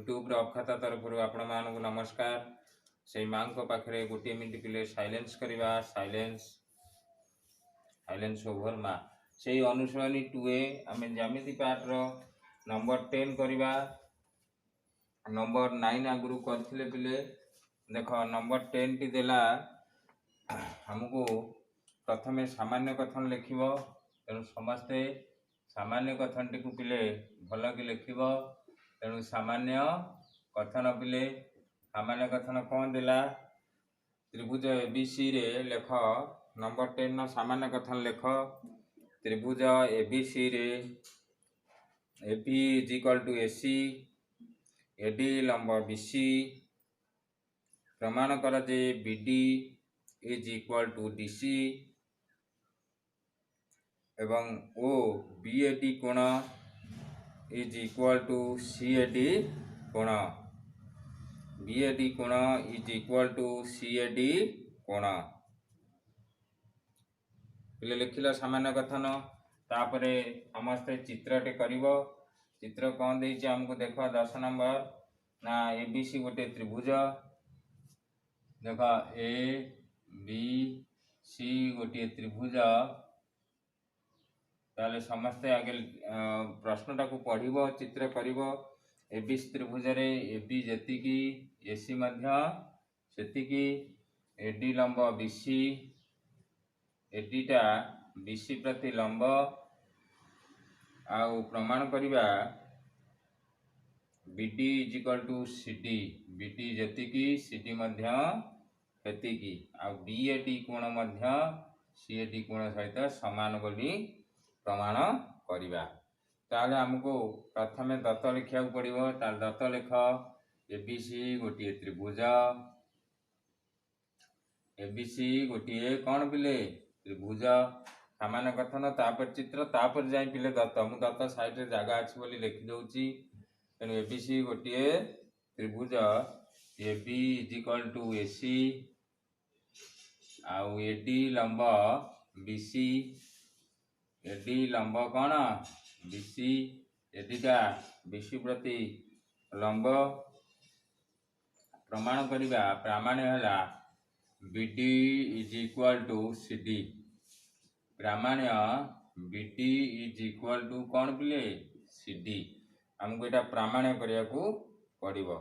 YouTube अक्षता तरफ आपण मानक नमस्कार। से माँ को पाखे गोटे मिनिट पिले साइलेंस करवा साइलेंस साइलेंस ओभर माँ से अनुसरणी 2 आम ज्यामिति पार्ट रो नंबर 10 करवा। नंबर 9 आगु करथिले पिले देख नंबर 10 टी देला हमको प्रथमे सामान्य कथन लिखिब। तेणु समस्ते सामान्य कथन टी को पिले भल कि लिखिब। तेणु सामान्य कथन पिले सामान्य कथन कौन देला त्रिभुज एबीसी रे लेख नंबर 10 ना सामान्य कथन लेख त्रिभुज एबीसी रे AB is equal to AC AD लंब बीसी प्रमाण कर जे BD is equal to DC एवं ओ बीएडी कोण इज इक्वल टू सीएडी कोण बीएडी कोण इज इक्वल टू सीएडी कोण पिले लिखिल सामान्य कथन। तापरे समस्ते चित्रटे करिवो। चित्र कौन देछि हमको देख 10 नंबर ना एबीसी गोटे त्रिभुज देख ए बी सी गोटे त्रिभुज। ताले समस्ते आगे प्रश्नटा को पढ़िबो चित्र करिवो। एबीसी त्रिभुज रे एबी जतिकी एसी मध्य सेतिकी एडी लंब बीसी एडीटा बीसी प्रति लंब आउ प्रमाण करिबा BD is equal to CD BD जतिकी सीडी मध्य सेतिकी आउ बीएडी कोण मध्य सीएडी कोण सहित समान बोली प्रमाण करिबा। ताले हमको प्रथमे दत्त लिखिया पड़िबो। ताले दत्त लिख एबीसी गोटे त्रिभुज एबीसी गोटे कौन पिले त्रिभुज सामान्य कथन तापर चित्र तापर जाई पिले दत्त मु दत्त साइड रे जगह अछि बोली लिखि दउची। तेणु एबीसी गोटे त्रिभुज AB is equal to AC आउ एडी लंब बीसी एडी लंब कौन बीसी एडीटा बीसी प्रति लंब प्रमाण करिबा प्रामाण्य हला BD is equal to CD प्रामाण्य बीडी इज इक्वल टू कौन पिले सीडी हमको एटा प्रामाण्य करिया को पड़िबो।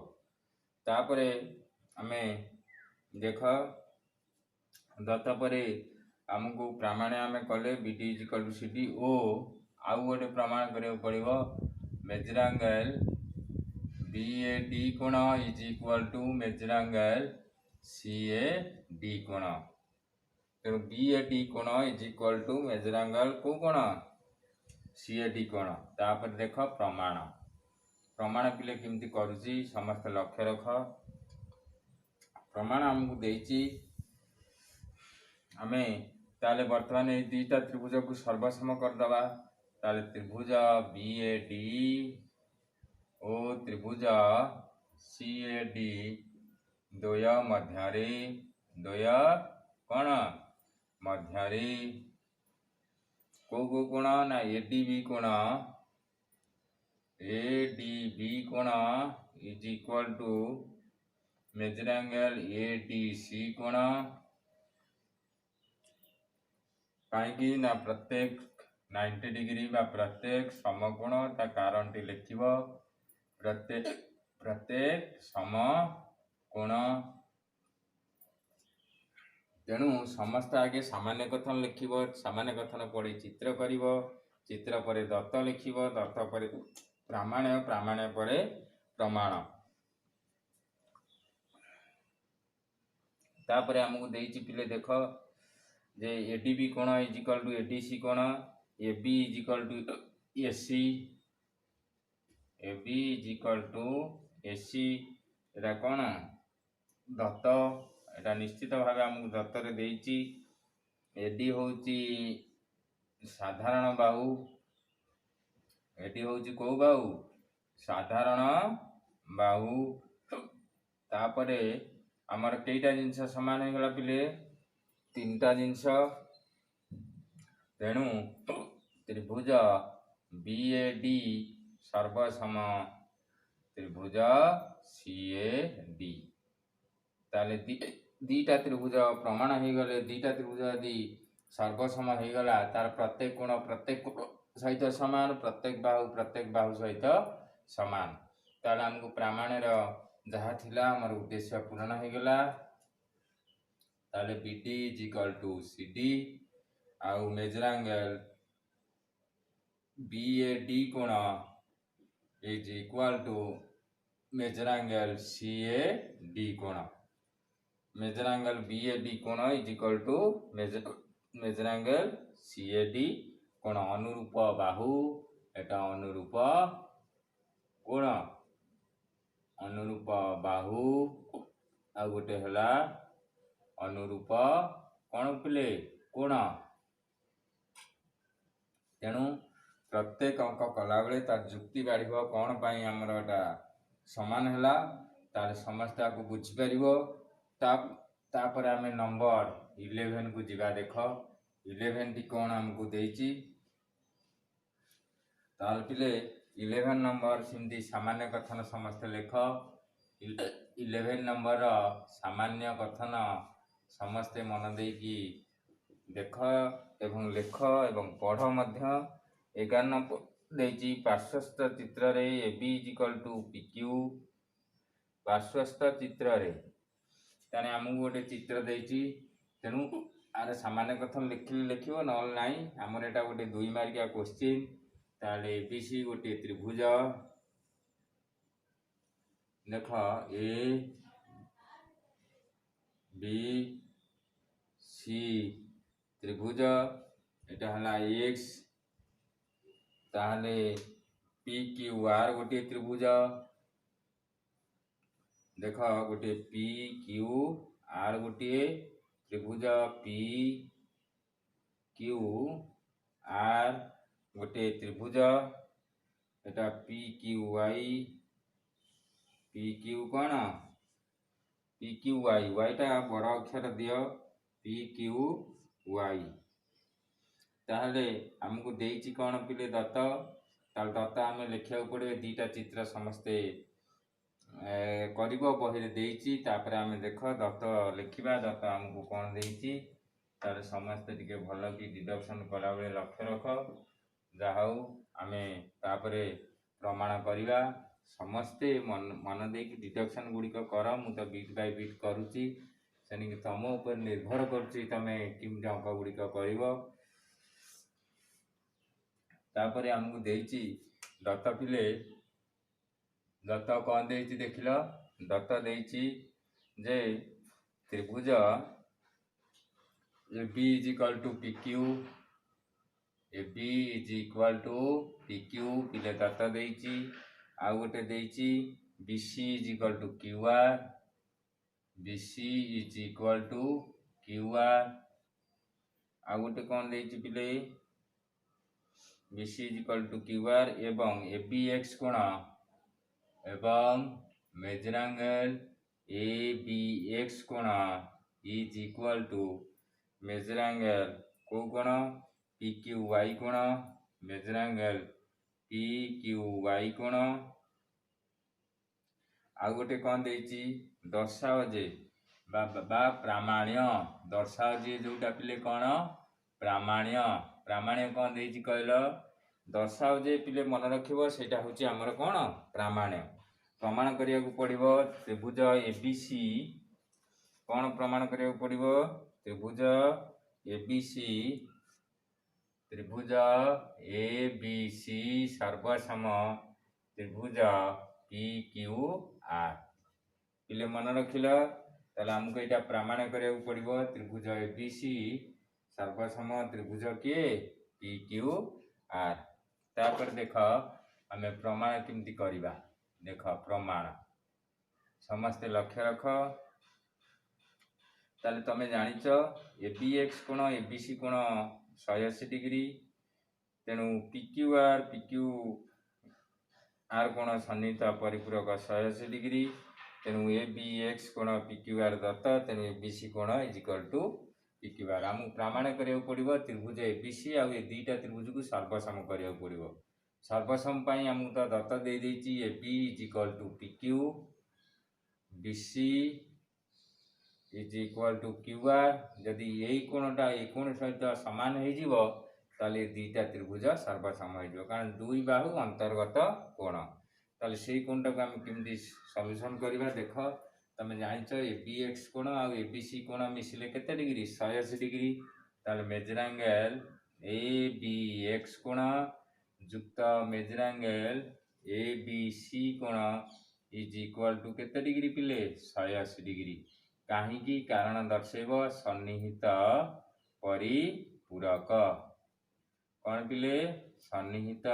तापरे हमें देख दत्त परे हमको प्रामाण्य हमें कले BD is equal to CD ओ आउ गोटे प्रमाण करिया पड़िबो मेजर एंगल बीएडी कोण is equal to major angle CAD कोण। तेणु बीएडी कोण is equal to major angle को कोण सीएडी कोण। तापर देख प्रमाण प्रमाण पिले केमती करूची समस्त लक्ष्य रख। प्रमाण हमको देइची आमे ताले वर्तमान ए दुईटा त्रिभुज को सर्वसम कर दबा। ताले त्रिभुज बीएडी ओ त्रिभुज सीएडी द्वय मध्यरे द्वय कोण मध्यरे को कोण ना एडीबी कोण एडीबी कोण is equal to major angle ADC कोण कहीं ना प्रत्येक 90 डिग्री बा प्रत्येक समकोण ता कारण टी लिखिब प्रत्येक प्रत्येक समकोण। तेणु समस्त आगे सामान्य कथन लिखिब सामान्य कथन पढ़ी चित्र करिब चित्र परे दत्त लिखिब दत्त परे प्रामाण्य प्रामाण्य परे प्रमाण। तापरे हमको देइची पिले देख जे एडीबी कोण इज इक्वल टू एडीसी कोण AB is equal to AC AB is equal to AC एटा कोण दत्त एटा निश्चित भाव हमको दत्त रे देइची। एडी होची साधारण बाहु एडी होची को बाहु साधारण बाहु। तापरे हमर केइटा जिंस समान हो गला पिले 3टा जिंस। तेणु त्रिभुज बीएडी सर्वसम त्रिभुज CAD ताले दीटा त्रिभुज प्रमाण हो गले दीटा त्रिभुज यदि सर्वसम हो गला तार प्रत्येक कोण सहित समान प्रत्येक बाहु सहित समान ताले हमको प्रमाण जहाँ थिला हमर उद्देश्य पूर्ण हो गला ताले BD is equal to CD आउ मेजर एंगल BAD कोण is equal to major angle CAD कोण मेजर एंगल BAD कोण is equal to major angle CAD कोण अनुरूप बाहु एटा अनुरूप कोण अनुरूप बाहु आ गोटे हला अनुरूप कोण पिले कोण तेणु प्रत्येक अंक कला बेले तार जुक्ति बाढ़ कौन पाई आमर एटा समान है तार समस्त को बुझी पार तापर आम नंबर 11 को जीवा देख 11 टी कौन आमको देची ताल पिले 11 नंबर सिंधी सामान्य कथन समस्त लेख 11 नंबर सामान्य कथन समस्ते मन देकी देख एवं लेख एवं पढ़ मध्य 11 नंबर देची पार्श्वस्थ चित्र रे AB is equal to PQ पार्श्वस्थ चित्र रे ताने हमको गोटे चित्र देची तेणु आर सामान्य कथन लिखिबो नल नाही हमर एटा गोटे 2 मार्किया क्वेश्चन ताले ABC गोटे त्रिभुज देख A B C त्रिभुज एटा हला X ताले PQR गोटे त्रिभुज देख गोटे PQR गोटे त्रिभुज PQR गोटे त्रिभुज एटा PQ कौन PQY y टा बड़ अक्षर दियो PQY ताहले हमको देइची कौन पिले दत्त ताल दत्त आमे लिखिया पड़े दीटा चित्र समस्ते करिबो बहिरे देइची तापर आमे देख दत्त लिखिबा दत्त हमको कौन देइची तार समस्ते टिके भल की डिडक्शन कला बेले लक्ष्य रख जाहाउ आमे तापरे प्रमाण करिबा समस्ते मन देकी डिडक्शन गुड़िक कर मु तो बीट बाय बीट करूची सेनिक तम ऊपर निर्भर करूची तमे किमती अंक गुड़िक करिवो तापरे हमको देइची दत्त पिले दत्त कौन देइची देखिल दत्त देइची जे त्रिभुज AB is equal to PQ AB is equal to PQ पिले दत्त देइची आ गोटे देइची BC is equal to QR BC is equal to QR आ गोटे कौन देइची पिले BC is equal to QR एवं ABX कोण एवं मेजर एंगल ABX कोण is equal to major angle को कोण PQY कोण मेजर एंगल PQY कोण आ गोटे कौन देइची दर्शाओ जे बा प्रामाण्य दर्शाओ जे जोटा पिले कौन प्रामाण्य प्रामाण्य कौन देइची कहल दर्शाओ जे पिले मन रखिबो सेटा होची हमर कौन प्रामाण्य प्रमाण करिया को पड़िबो त्रिभुज ABC कौन प्रमाण करिया को पड़िबो त्रिभुज ABC सर्वसम त्रिभुज PQR पिले मन रखिल ताले हमको एटा प्रमाण करिया को पड़िबो त्रिभुज ABC सर्वसम त्रिभुज के PQR तापर देख आमे प्रमाण केमती करिबा देख प्रमाण समस्त लक्ष्य रख ताले तमे जानिच ABX कोण ABC कोण 180 डिग्री तेणु PQR कोण सन्निहित परिपूरक 180 डिग्री तेणु ABX कोण PQR दत्त तेणु ABC कोण इज इक्वल टू PQR आमको प्रमाण करिया पड़िबो त्रिभुज ABC आ ए दुईटा त्रिभुज को सर्वसम करिया पड़िबो सर्वसम पाई आमको तो दत्त दे देछि A B is equal to P Q B C is equal to Q R जदि यही कोणटा ए कोण सहित समान हो जीवो ताले दीटा त्रिभुज सर्वसम हो कारण दुई बाहु अंतर्गत कोण ताले सेही कोणटा को हम केमती सॉल्यूशन करबा देख तमे जानिछ ए बी एक्स कोण आ ए बी सी कोण मिसिले केते डिग्री 180 डिग्री ताले major angle A B X कोण जुक्त major angle A B C कोण इज इक्वल टू केते डिग्री पिले 180 डिग्री कहीं कारण दर्शेब सन्निहित परिपूरक कौन पिले सन्निहित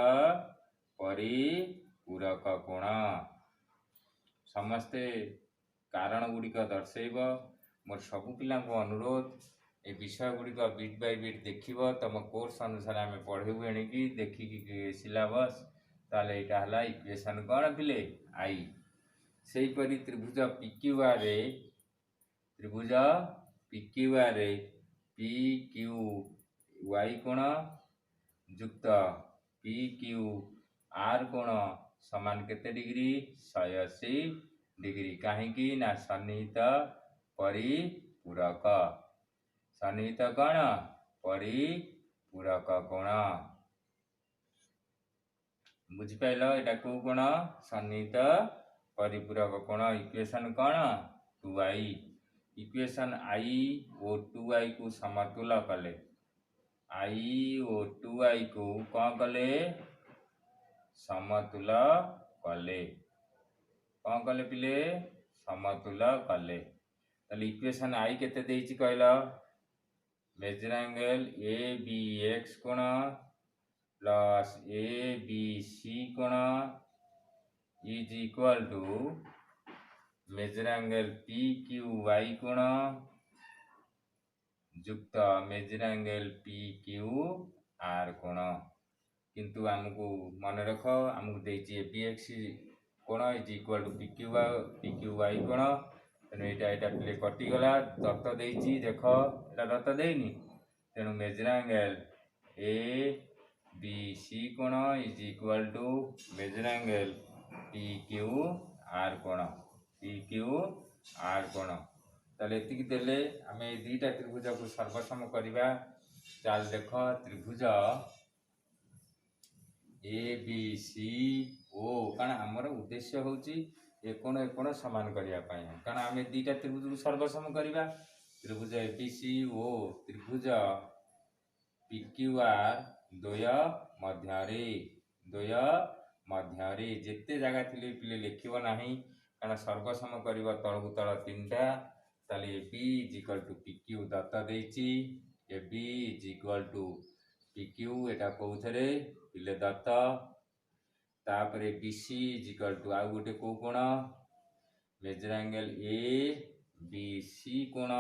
परिपूरक कोण समस्ते कारण गुड़िक दर्शेब मोर सबु पिला अनुरोध ए विषय गुड़िक बिट बाय बिट देखिब तुम कोर्स अनुसार आम पढ़ेबू एणिकी देखिकी सिलेबस ताले एटा हला इक्वेशन कौन पिले आई सेहीपरि त्रिभुज PQR रे त्रिभुज PQR रे PQY कोण जुक्त PQR कोण समान केते डिग्री 180 डिग्री कहीं ना सन्निहित परिपूरक सन्निहित कोण परिपूरक कोण बुझिपाइल एटा को कोण सन्निहित परिपूरक कोण इक्वेशन कोण 2i इक्वेशन आई और 2i को समतुल कले आई और 2i को कौन कले समतुल कले कौन कले पिले समतुल कले ताले इक्वेशन आई केते देछि कहला major angle A B X कोण प्लस ए बी सी कोण is equal to major angle P Q Y कोण जुक्त major angle P Q R कोण किंतु आमको मन रख आमको देछि ए बी एक्स कोण is equal to P Q Y कोण तेणु एटा प्ले कटिगला दत्त देछि देख एटा दत्त देनी तेणु major angle A B C कोण is equal to major angle P Q R कोण PQR कोण ताले एतिकी देले आमे दीटा त्रिभुज को सर्वसम करबा चाल देख त्रिभुज ABCO कारण आमर उद्देश्य होची एकोण समान करिया पाई कारण आमे दीटा त्रिभुज को सर्वसम करबा त्रिभुज ABCO त्रिभुज PQR द्वय मध्यरे जेते जगह थिले पिले लिखिबो नाही कारण सर्वसम करिबा तळकु तळ तीनटा ताले AB is equal to PQ दत्त देछि AB is equal to PQ एटा कोथरे पिले दत्त तापरे BC इज इक्वल टू आ गोटे को कोण मेजर एंगल ABC कोण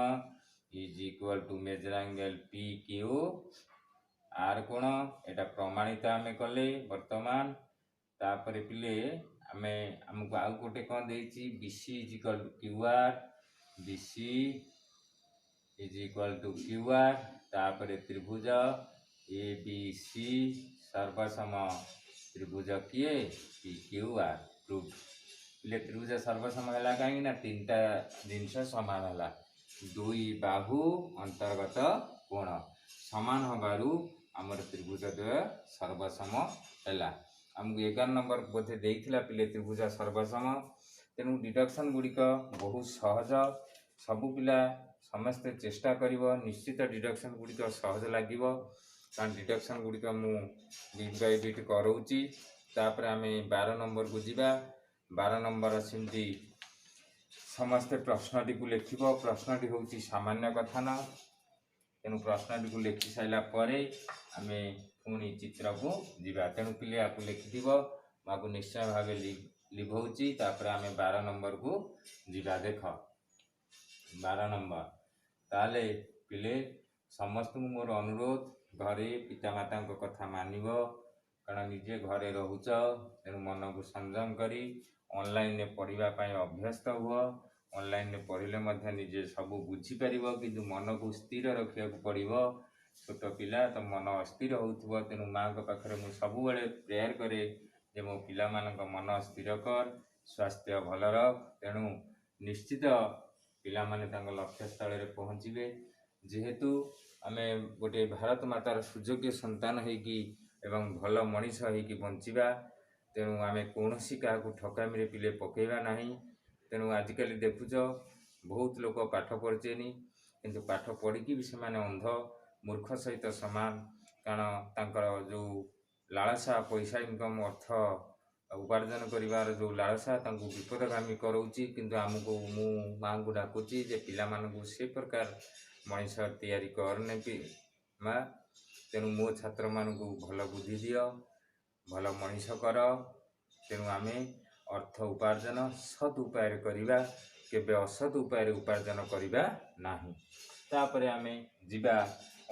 is equal to major angle PQR कोण एटा प्रमाणित आमे कले वर्तमान तापरे पिले आमे हमको आउ गोटे कौन देछि BC is equal to QR BC is equal to QR तापरे त्रिभुज ABC सर्वसम त्रिभुज किए PQR प्रूफ पिले त्रिभुज सर्वसम हला काई ना तीनटा जिनस समान हला दुई बाहु अंतर्गत कोण समान होबारु हमर त्रिभुज सर्वसम हला हमको 11 नंबर बोधे देइथिला पिले त्रिभुज सर्वसम तेणु डिडक्शन गुड़िक बहुत सहज सबु पिला समस्ते चेष्टा करिवो निश्चित डिडक्शन गुड़िक सहज लागिवो कारण डिडक्शन गुड़िक मु बिट बाय बिट करौची तापर आमे 12 नंबर को जिबा 12 नंबर सिमती समस्ते प्रश्नटी को लिखिबो प्रश्नटी होची सामान्य कथन तेणु प्रश्नटी को लिखि साइला परे आमे पुणी चित्र को जीवा तेणु पिले आपको लिखिथिबो माको निश्चय भाव लिभौची तापर आमे 12 नंबर को जीवा देख 12 नंबर ताले पिले समस्त मोर अनुरोध घरे पितामाता कथा मानिब कारण निजे घरे रहुच तेणु मन को संयम करी ऑनलाइन ने पढ़िबा पई अभ्यस्त हुआ ऑनलाइन ने पढ़िले मध्य निजे सब बुझी परिबो किंतु मन को स्थिर रखिया को पड़िबो छोट पिला तो मन अस्थिर होउथबो तेणु माँ को पाखरे मु सब बेले प्रेयर करे जे मो पिला मानक मन स्थिर कर स्वास्थ्य भल रख तेणु निश्चित पिला माने तांको लक्ष्य स्थल रे पहुँचीबे जेहेतु आमे गोटे भारत मातार सुयोग्य संतान होइकी एवं भल मनीष होइकी बंचिबा तेणु आमे कौनसी काहाकू ठकामी रे पिले पकेइबा नाही तेणु आजिकल देखुच बहुत लोक पाठ पढ़िचेनी किंतु पाठ पढ़िकी भी सेमाने अंध मूर्ख सहित समान कारण तांकर जो लालसा पैसा इनकम अर्थ उपार्जन करिवार जो लालसा तांको विपदगामी कराउची किंतु आमको मु माँ को डाकुची जे पिला मानकू से प्रकार मनीष तैयारी करने पि माँ तेणु मो छात्र मानकू भल बुद्धि दियो भल मनीष कर तेणु आमे अर्थ उपार्जन सद उपाय करिबा केबे असद उपाय उपार्जन करिबा नाही तापरे आमे जिबा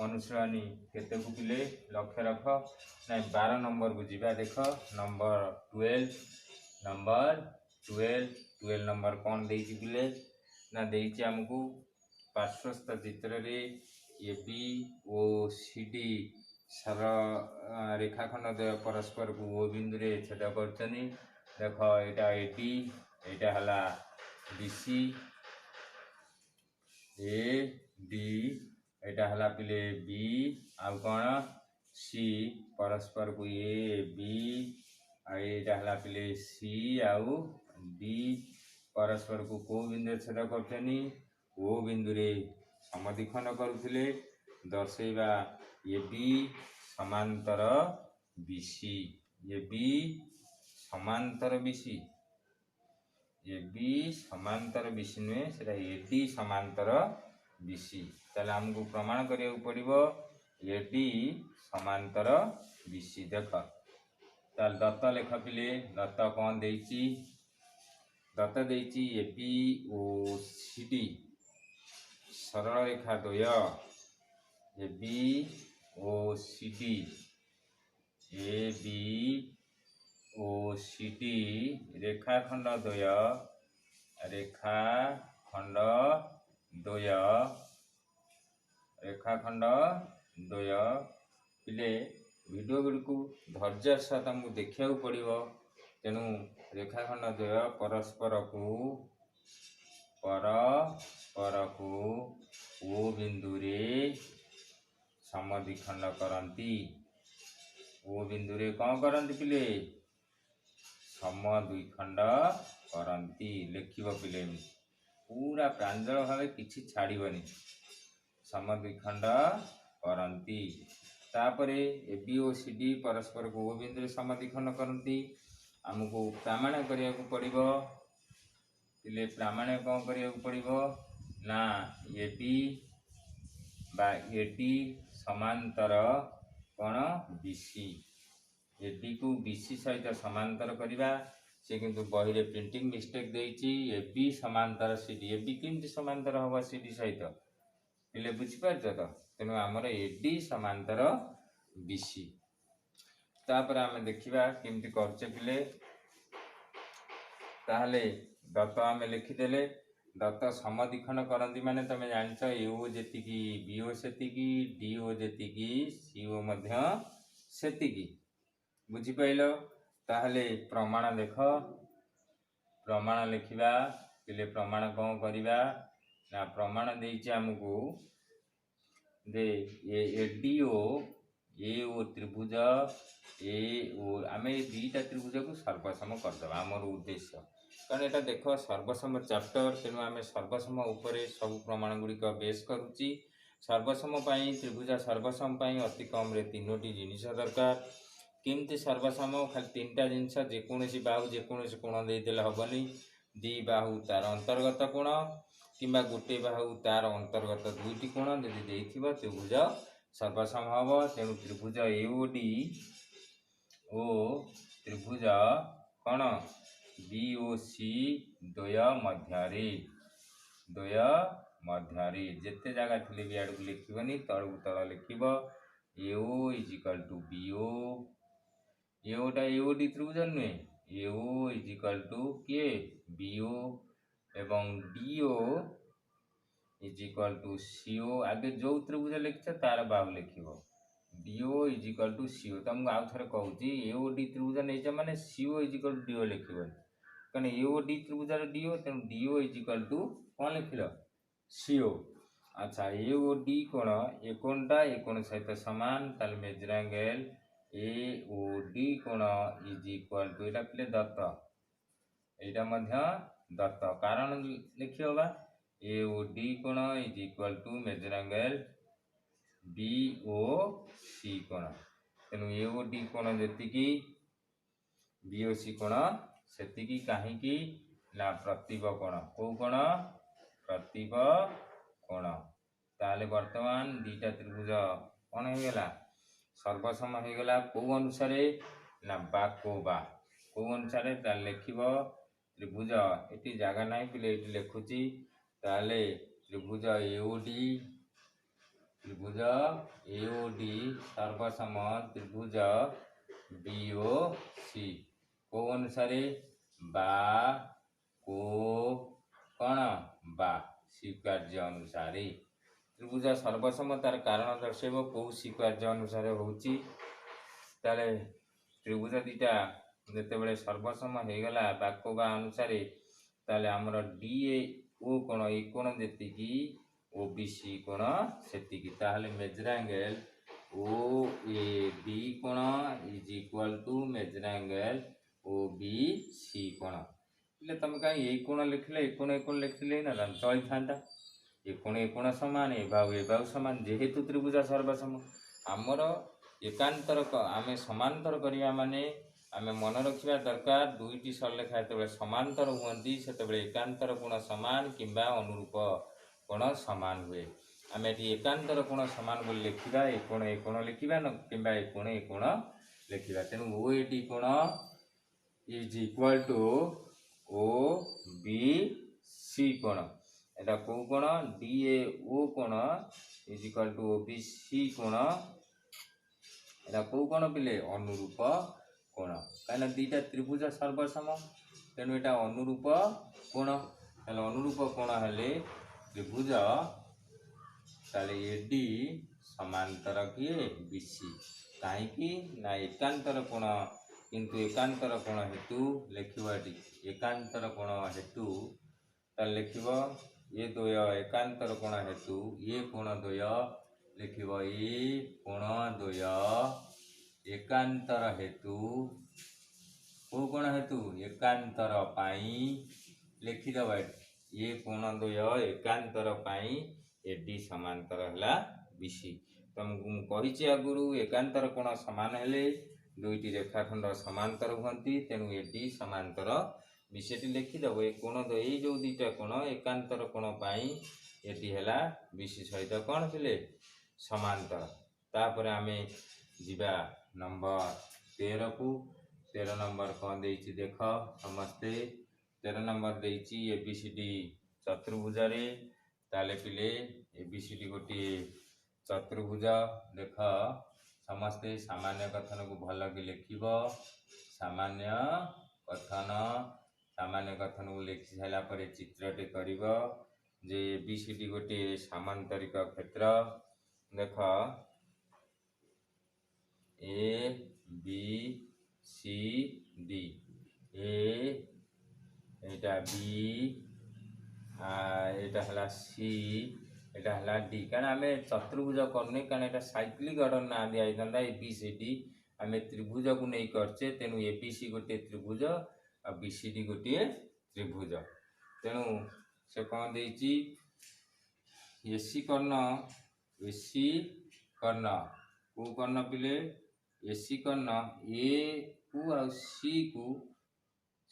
अनुश्रेणी केते को पिले लक्ष्य रख ना 12 नंबर को जिबा देख नंबर 12 नंबर कौन देइछि पिले ना देइछि हमकू पार्श्वस्थ चित्र रे ए बी ओ सी डी सर रेखाखंड परस्पर को ओ बिंदु रे छेद करछनी देख एटा एडी एटा हला बीसी ए डी एटा हला पिले बी आउ कौन सी परस्पर को ए बी आ एटा हला पिले सी आउ डी परस्पर को बिंदु छेद करछनी ओ बिंदु रे समद्विखंड करुथिले दर्शेबा ए बी समांतर बीसी ए बी समांतर बीसी ए बी समांतर बीसी नुहे सेटा ए डी समांतर बीसी ताले हमको प्रमाण करिया पड़िबो ए डी समांतर बीसी देख ताल दत्त लेख पिले दत्त कौन देइछि दत्त देइछि ए बी ओ सी डी सरल रेखा द्वय ए बी ओ सी डी ए बी ओ सी डी रेखाखंड द्वय रेखाखंड द्वय पिले वीडियो गुड़िक धैर्य सह तुमको देखा पड़ो तेणु रेखाखंड द्वय परस्पर को ओ बिंदु रे समद्विखंड करती ओ बिंदु रे कौन करती पिले समद्विखंड करती लिखिब पिले पूरा प्रांजल भाव किछि छाड़बनी समद्विखंड करती तापरे ए बी ओ सी डी परस्पर को ओ बिंदु रे समद्विखंड करती आमको प्रमाण करिया पड़िबो पिले प्रमाण कौन करिया पड़िबो ना ए बी बा ए डी समांतर कौन बीसी ए डी को बीसी सहित समांतर करिबा से किंतु बही रे प्रिंटिंग मिस्टेक देइछि ए बी समांतर सी डी ए बी किंतु समांतर होबा सी डी सहित पिले बुझि पारछ त तेनु हमर ए डी समांतर बीसी तापर आमे देखिबा किंतु करछे पिले ताहले दत्त आमे लिखि देले दत्त समद्विखंड करती माने तमे जानछ ए जेतिकी बी ओ सेतिकी डी ओ जेतिकी सी ओ मध्य सेतिकी बुझि पाइलो ताहले प्रमाण देख प्रमाण लिखिबा पिले प्रमाण कौन करिबा ना प्रमाण देइछि हमकू दे ए डी ओ त्रिभुज ए ओ आमे दुईटा त्रिभुज को सर्वसम करदबा हमर उद्देश्य कारण एटा देख सर्वसम चैप्टर तेणु आम सर्वसम उपरे सब प्रमाण गुड़िक बेस करुच्ची सर्वसम त्रिभुज सर्वसम अति कम रे 3टी जिनिस दरकार केमती सर्वसम खाली 3टा जिनस जेकोसी बाहु जेकोसी कोण देदेले हेनी दी बाहु तार अंतर्गत कोण किंबा गोटे बाहु तार अंतर्गत 2टी कोण यदि देथिबो त्रिभुज सर्वसम हम तेणु त्रिभुज एओडी ओ त्रिभुज कौन बीओसी द्वय मध्य जेते जगह थे भी आड़ को लिखनी तलू तल लिखब एओ इजिकल टू बीओ एओटा एओडी त्रिभुज नुहे एओ इजिकल टू किए बीओ एवं DO is equal to CO आगे जो त्रिभुज लिखिछ तार बाहु लिखिबो DO is equal to CO तुमको आउ थरे कहूची एओ डी त्रिभुज नहीं माने CO is equal to DO लिखिबो कारण एओ डी त्रिभुज डीओ तेणु डीओ इज इक्वल टू कौन लिखिल सीओ। अच्छा एओ डी कोण ए कोणटा ए कोण सहित समान ताले मेजर एंगल एओ डी कोण इज इक्वल टू एटा पिले दत्त एटा मध्य दत्त कारण लिखिबा एओ डी कोण is equal to major angle BO C कोण तेणु एओ डी कोण जेतिकी बीओ सी कोण सेतिकी काहींकी ना प्रतिब कोण को कोण प्रतिब कोण ताले वर्तमान दीटा त्रिभुज कौन हो गला सर्वसम हो गला को अनुसार ना बा को अनुसार ताले लिखिबो त्रिभुज एटी जागा नहीं पिले एटी लिखुची ताले त्रिभुज एओडी सर्वसम त्रिभुज बीओसी को अनुसार बा को कौन बा स्वीकार्य अनुसार त्रिभुज सर्वसम तार कारण दर्शेब कौ स्वीकार्य अनुसार होची ताले त्रिभुज दीटा जिते बड़े सर्वसम हो गला बाको बा अनुसार ताले आमर डीए ओ कोण ए कोण जेतिकी ओ बी सी कोण सेतिकी ताहले major angle O A B कोण is equal to major angle O B C कोण इले तुम कहीं ए कोण लिखले ए कोण लिखले ना चली था ए कोण समान ए बाहु समान जेहेतु त्रिभुज सर्वसम आमर एकांतर आमे समांतर करिया माने आमे मन रखिबा दरकार दुईटी सरलेखा जेतेबेले समांतर हुअंती सेतेबेले एकांतर कोण समान किंबा अनुरूप कोण समान हुए आमे एटी एकांतर कोण समान बोली लिखिबा ए कोण लिखिबा न किंबा ए कोण लिखिबा तेनु ओ एटी कोण is equal to O B C कोण एटा को कोण डी ए ओ कोण is equal to O B C कोण एटा को कोण पिले अनुरूप कोण काना दीटा त्रिभुज सर्वसम तेणु एटा अनुरूप कोण हेले अनुरूप कोण हेले त्रिभुज ताले एडी समांतर किए बीसी काईकी ना एकांतर कोण किंतु एकांतर कोण हेतु लिखिबा एकांतर कोण हेतु ताले लिखिबो ये द्वय एकांतर कोण हेतु ये कोण द्वय लिखिबो ए कोण द्वय एकांतर हेतु को कोण हेतु एकांतर पाई लिखिदबा ये कोण द्वय एकांतर पाई एडी समांतर हला बीसी तुमको कहिछि आगुरु एकांतर कोण समान हेले दुईटी रेखाखंड समांतर हुंती तेणु एडी समांतर बीसीटी लिखिदब ए कोण द्वय जो दुईटा कोण एकांतर कोण पाई एडी हला बीसी सहित कोण थिले समांतर तापर आमे जिबा नंबर 13 को 13 नंबर कौन देइछि देख समस्ते 13 नंबर देइछि एबीसीडी चतुर्भुज रे ताले पिले एबीसीडी गोटे चतुर्भुज देख समस्ते सामान्य कथन को भल कि लिखिब सामान्य कथन को लिखि सारा पर चित्रटे करिब जे एबीसीडी गोटे सामांतरिक क्षेत्र देख ए बी सी डी एटा बी एटा हला सी एटा हला डी कारण आमे चतुर्भुज करने कारण एटा साइक्लिक ऑर्डर ना दिया जाता ए बी सी डी आमे त्रिभुज को नहीं करचे तेनु ए बी सी गोटे त्रिभुज आ बी सी डी गोटे त्रिभुज तेनु से कौन देइछि एसी कर्ण को कर्ण पिले एसी कर्ण ए को आ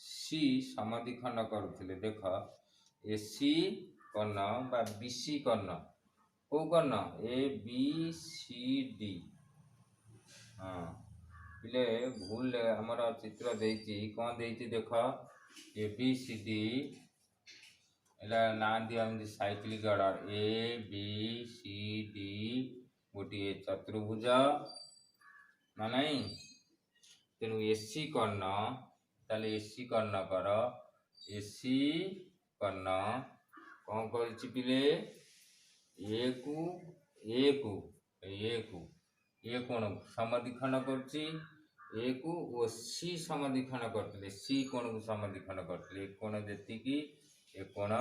सी समद्विखंड करुथिले देख एसी कर्ण बा बीसी कर्ण को कर्ण ए बी सी डी हाँ पिले भूल हमर चित्र देइछि कौन देइछि देख ए बी सी डी एला ना दिया हम cyclic order A B C D गोटे चतुर्भुज ना नहीं तेणु एसी कर्ण ताले एसी कर्ण कर एसी कर्ण कौन कर पिले ए को ए कोण समद्विखंड करछि ए को ओ सी समद्विखंड करथिले सी कोण को समद्विखंड करथिले ए कोण जेतिकी ए कोण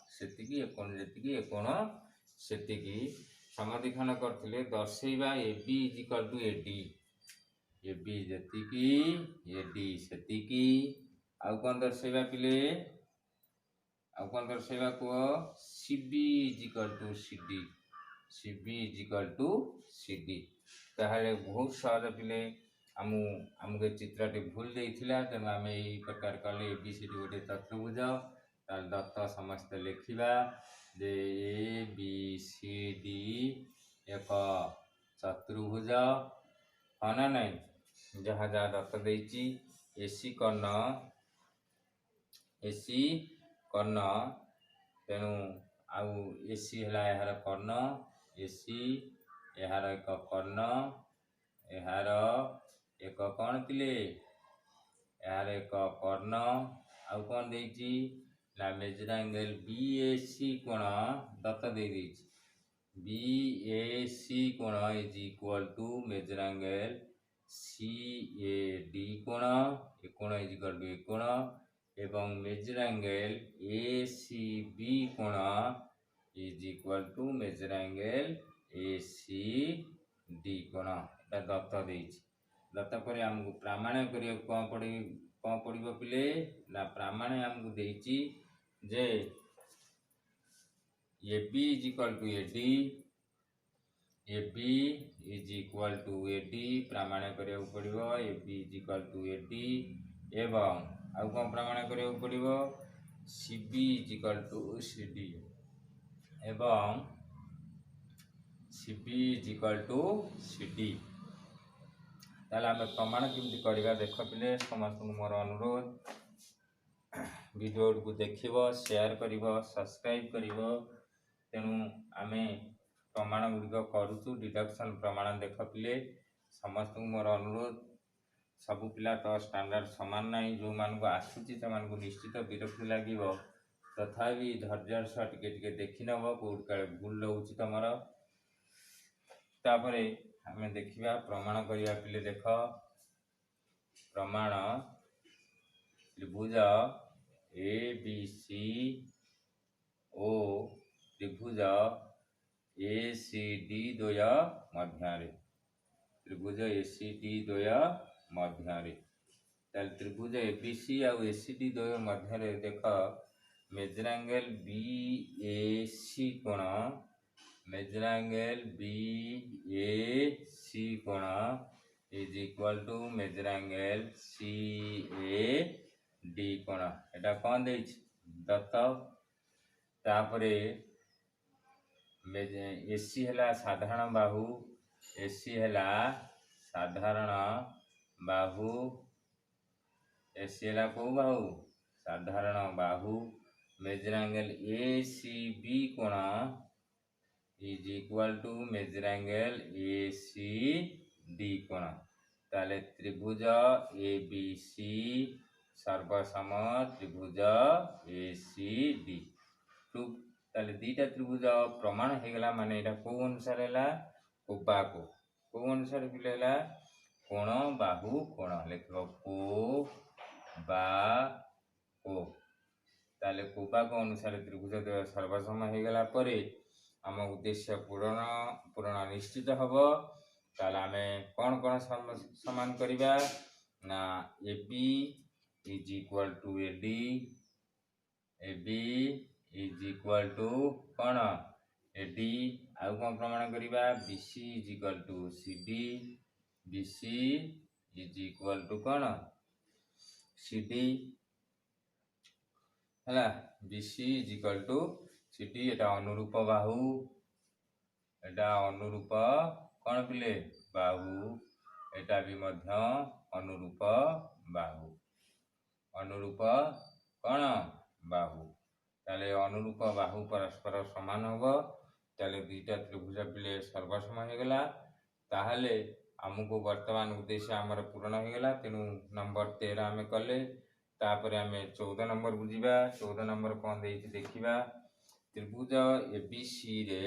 सेतिकी ए कोण जेतिकी ए कोण सेतिकी समद्विखंड करथिले दर्शेइबा A B is equal to A D A B जेतिकी ए डी सेतिकी आउ कोण दर्शेइबा पिले आउ कोण दर्शेइबा को C B is equal to C D C B is equal to C D ताहले बहुत सहज पिले आमको चित्रटी भूल देइथिला तेणु आम यही प्रकार कले ए बी सी डी गोटे चतुर्भुज ताल दत्त समस्त लिखिबा जे ए बी सी डी एक चतुर्भुज हाँ ना नहीं जहाँ जहाँ दत्त देइछि एसी कर्ण तेणु आउ एसी है यार कर्ण एसी यार एक कर्ण यार एक कौन पिले यार एक कर्ण आउ कौन देइछि ना major angle B A C कोण दत्त दे देइछि बी ए सी कोण is equal to major angle C A D कोण ए कोण इज इक्वल टू ए कोण एवं major angle A C B कोण is equal to major angle A C D कोण एटा दत्त देइछि दत्त पर हमको प्रमाण करिया कौन पड़िबो पिले ना प्रमाण हमको देइछि जे A B is equal to A D A B is equal to A D प्रमाण करिया पड़िबो A B is equal to A D एवं आउ कौन प्रमाण करिया पड़िबो C B is equal to C D एवं C B is equal to C D ताले आम प्रमाण केमती करवा देख पिले समस्त मोर अनुरोध वीडियो को देखिबो शेयर करिबो सब्सक्राइब करिबो तेणु आम प्रमाण गुड़िक करूँ डिडक्शन प्रमाण देख पिले समस्त मोर अनुरोध सबु पिला तो स्टैंडर्ड सामान नहीं जो मान को आसूची से निश्चित विरक्ति लगे तथापि धैर्य सह टिके देखी नब कौट का भूल रोच तुम तापर आम देखा प्रमाण करवा पिले देख प्रमाण त्रिभुज ए बी सी ओ त्रिभुज ए सी डी द्वय मध्य त्रिभुज ए सी डी द्वय मध्य त्रिभुज ए बी सी आउ ए सी डी द्वय मध्य देख major angle B A C कोण major angle B A C कोण is equal to major angle C A D कोण एटा कौन दे दत्त तापरे एसी है साधारण बाहु एसी है साधारण बाहु एसी है कौ बाहु साधारण बाहु major angle A C B कोण is equal to major angle A C D कोण ताले त्रिभुज ए बी सी सर्वसम त्रिभुज ए सी डी प्रूफ ताले दीटा त्रिभुज प्रमाण हो गला माने एटा को अनुसार है कोबा को अनुसार पिले है कोण बाहु कोण लिख को बा को ताले कोबा को अनुसार त्रिभुज सर्वसम हो गला परे आम उद्देश्य पूरण निश्चित हम ताले आम कौन कौन समान करवा ना A B is equal to A D A B is equal to कौन ए डी आउ कौन प्रमाण करवा B C is equal to C D B C is equal to कौन सी डी है B C is equal to C D एटा अनुरूप बाहु एटा अनुरूप कौन पिले बाहु एटा भी मध्य अनुरूप बाहु अनुरूप कौन बाहु ताले अनुरूप बाहु परस्पर समान होबो ताले दुईटा त्रिभुज पिले सर्वसम हो गला ताहले आमको वर्तमान उद्देश्य आमर पूर्ण हो गला तेणु नंबर 13 आम कले तापर आम 14 नंबर बुझा 14 नंबर कौन देखा त्रिभुज ए बी सी रे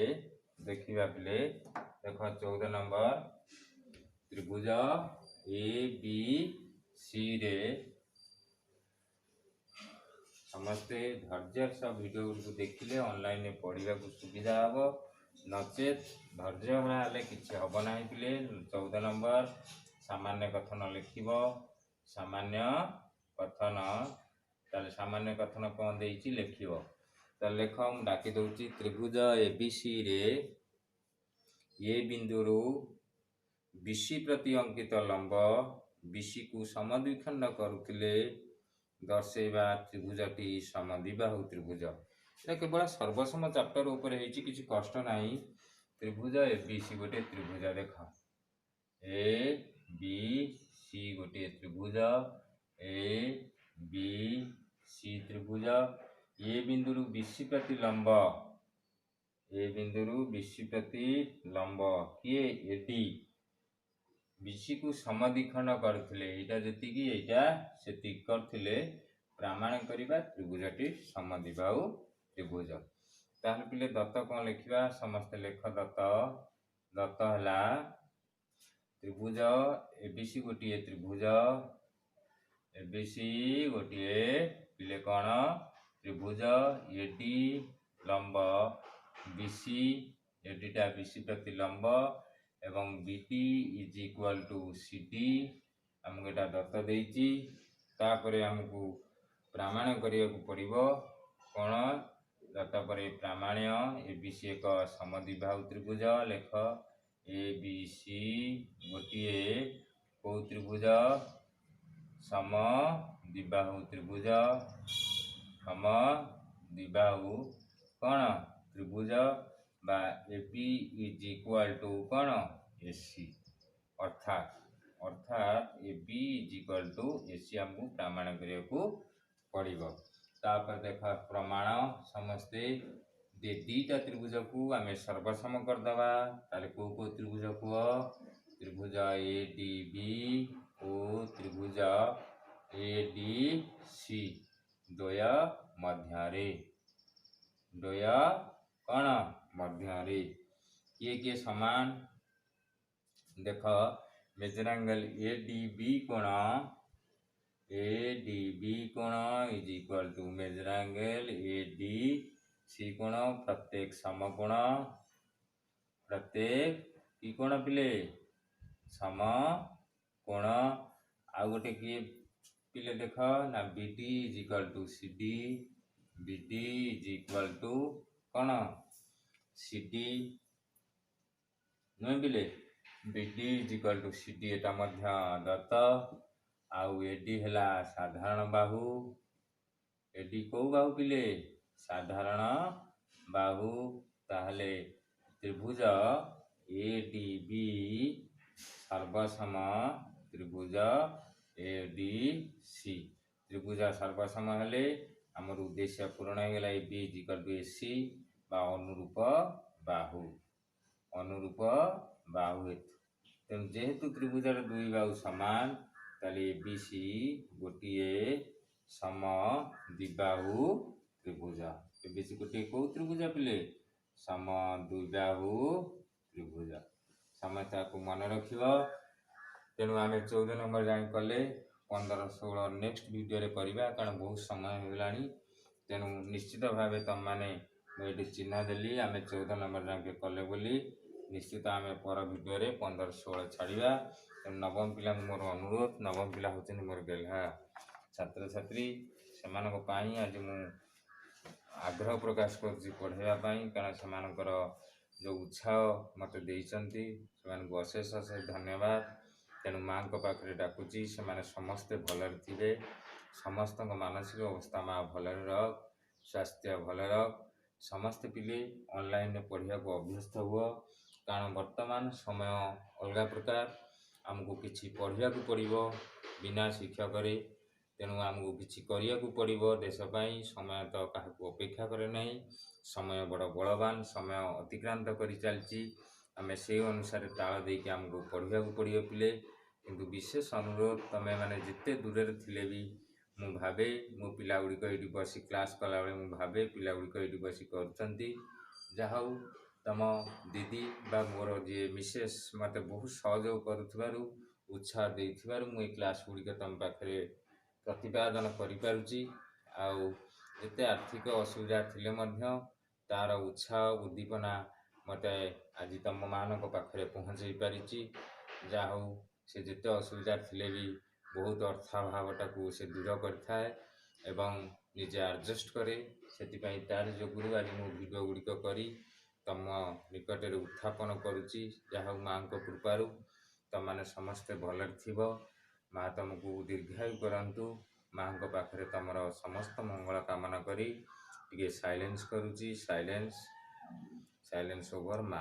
देखिबा पिले देख 14 नंबर त्रिभुज ए बी सी रे समस्ते धैर्य सह वीडियो को देखिले ऑनलाइन पढ़ा सुविधा हम नचेत धैर्य हरा किसी हम ना पिले 14 नंबर सामान्य कथन लिख सामान्य कथन ताले सामान्य कथन कौन देछि लिखिबो तो लेख मु डाकी दउछि त्रिभुज एबीसी रे ए बिंदुरु बीसी प्रति अंकित लंब बीसी को समद्विखंड करुथिले दर्शेबा त्रिभुजटी समद्विबाहु त्रिभुज ये केवल सर्वसम चैप्टर ऊपर होइछि किछि कष्ट नाही त्रिभुज एबीसी गोटे त्रिभुज देख ए बी सी गोटे त्रिभुज ए बी सी त्रिभुज ए बिंदुरु बीसी प्रति लंब ए बिंदुरु बीसी प्रति लंब किए एडी बीसी को समद्विखंड करथिले एटा जति की एटा सेति करथिले प्रमाण करिबा त्रिभुजटी समद्विबाहु त्रिभुज ताहले पिले दत्त कोन लिखिबा समस्त लेख दत्त दत्त हला त्रिभुज एबीसी गोटे त्रिभुज एबीसी गोटे पिले कोन त्रिभुज एडी लंब बीसी एडीटा बीसी प्रति लंब एवं BT is equal to CD हमको एटा दत्त देइछि तापरे हमको प्रमाण करिया को पड़िबो कोन दत्त परे प्रामाण्य एबीसी एक समद्विबाहु त्रिभुज लेख एबीसी गोटे को त्रिभुज समद्विबाहु त्रिभुज समद्विबाहु कोन त्रिभुज बा एबी इज इक्वल टू कोन एसी अर्थात AB is equal to AC हमको प्रमाण करिया को पड़िबो तापर देखा प्रमाण समस्ते दे दीटा त्रिभुज को आमे सर्वसम कर दबा ताले को त्रिभुज को त्रिभुज एडीबी को त्रिभुज एडीसी द्वय मध्य कण मध्य किए समान देख मेजरांगल एडीबी कोण इज इक्वल टू मेजरांगल एडीसी कोण प्रत्येक समकोण प्रत्येक की कोण पिले समकोण आ गोटे किए पिले देख ना BD is equal to CD BD is equal to कोण सीडी नुहे पिले BD is equal to CD एटा मध्य दत्त आउ एडी हला साधारण बाहु एडी को बाहु पिले साधारण बाहु ताहले त्रिभुज एडीबी सर्वसम त्रिभुज एडीसी त्रिभुज सर्वसम हेले हमर उद्देश्य पूर्ण हो गला AB is equal to AC बा अनुरूप बाहु तेणु जेहेतु त्रिभुजर दुई बाहु समान ताले एबीसी गोटे समद्विबाहु त्रिभुज एबीसी गोटे को त्रिभुज पिले समद्विबाहु त्रिभुज समस्या को मन रखिबो तेणु आमे 14 नंबर जाई कले 15 16 नेक्स्ट वीडियो रे करबा कारण बहुत समय हो गलानी तेणु निश्चित भाव तुम माने ये चिन्ह देली आमे 14 नंबर जाके कले बोली निश्चित आम पर भिडियो रे 15 16 छाड़ा नवम पिला मोर अनुरोध नवम पिला होती मोर गेल्हा छात्र छात्री से आज मु आग्रह प्रकाश कर पढ़ाई कारण से जो उत्साह मत देते अशेष अशेष धन्यवाद तेणु माँ पाखे डाकुची से समस्ते भलरे थे समस्त मानसिक अवस्था माँ भलरे रख स्वास्थ्य भल रख समस्त पिले ऑनलाइन पढ़ा को अभ्यस्त हुआ कारण वर्तमान समय अलग प्रकार आमको किसी पढ़ा को पड़ो बिना शिक्षक तेणु आमको किसी करने को पड़ो देशपाई समय तो क्या अपेक्षा करे नहीं समय बड़ बलवान समय अतिक्रांत कर चलती आम से अनुसार ताल दे आमको पढ़ा को पड़ो पिले किंतु विशेष अनुरोध तुम्हें मैंने जिते दूर थे भी मु भावे मो पिला गुड़िक ये बस क्लास कला भावे पिला गुड़िक ये बस कर ତମ ଦିଦି ବା ମୋର ଯିଏ ମିସେସ୍ ମୋତେ ବହୁତ ସହଯୋଗ କରୁଥିବାରୁ ଉତ୍ସାହ ଦେଇଥିବାରୁ ମୁଁ ଏଇ କ୍ଲାସ୍ ଗୁଡ଼ିକ ତମ ପାଖରେ ପ୍ରତିପାଦନ କରିପାରୁଛି। ଆଉ ଯେତେ ଆର୍ଥିକ ଅସୁବିଧା ଥିଲେ ମଧ୍ୟ ତା'ର ଉତ୍ସାହ ଉଦ୍ଦୀପନା ମୋତେ ଆଜି ତମମାନଙ୍କ ପାଖରେ ପହଞ୍ଚେଇ ପାରିଛି। ଯାହା ହଉ ସେ ଯେତେ ଅସୁବିଧା ଥିଲେ ବି ବହୁତ ଅର୍ଥାଭାବଟାକୁ ସେ ଦୂର କରିଥାଏ ଏବଂ ନିଜେ ଆଡ଼ଜଷ୍ଟ କରେ। ସେଥିପାଇଁ ତାରି ଯୋଗୁରୁ ଆଜି ମୁଁ ଭିଡ଼ିଓ ଗୁଡ଼ିକ କରି ତମ ନିକଟରେ ଉତ୍ଥାପନ କରୁଛି। ଯାହା ହଉ ମାଆଙ୍କ କୃପାରୁ ତମମାନେ ସମସ୍ତେ ଭଲରେ ଥିବ। ମା ତମକୁ ଦୀର୍ଘାୟୁ କରନ୍ତୁ। ମାଆଙ୍କ ପାଖରେ ତମର ସମସ୍ତ ମଙ୍ଗଳ କାମନା କରି ଟିକେ ସାଇଲେନ୍ସ କରୁଛି। ସାଇଲେନ୍ସ ଓଭର ମା।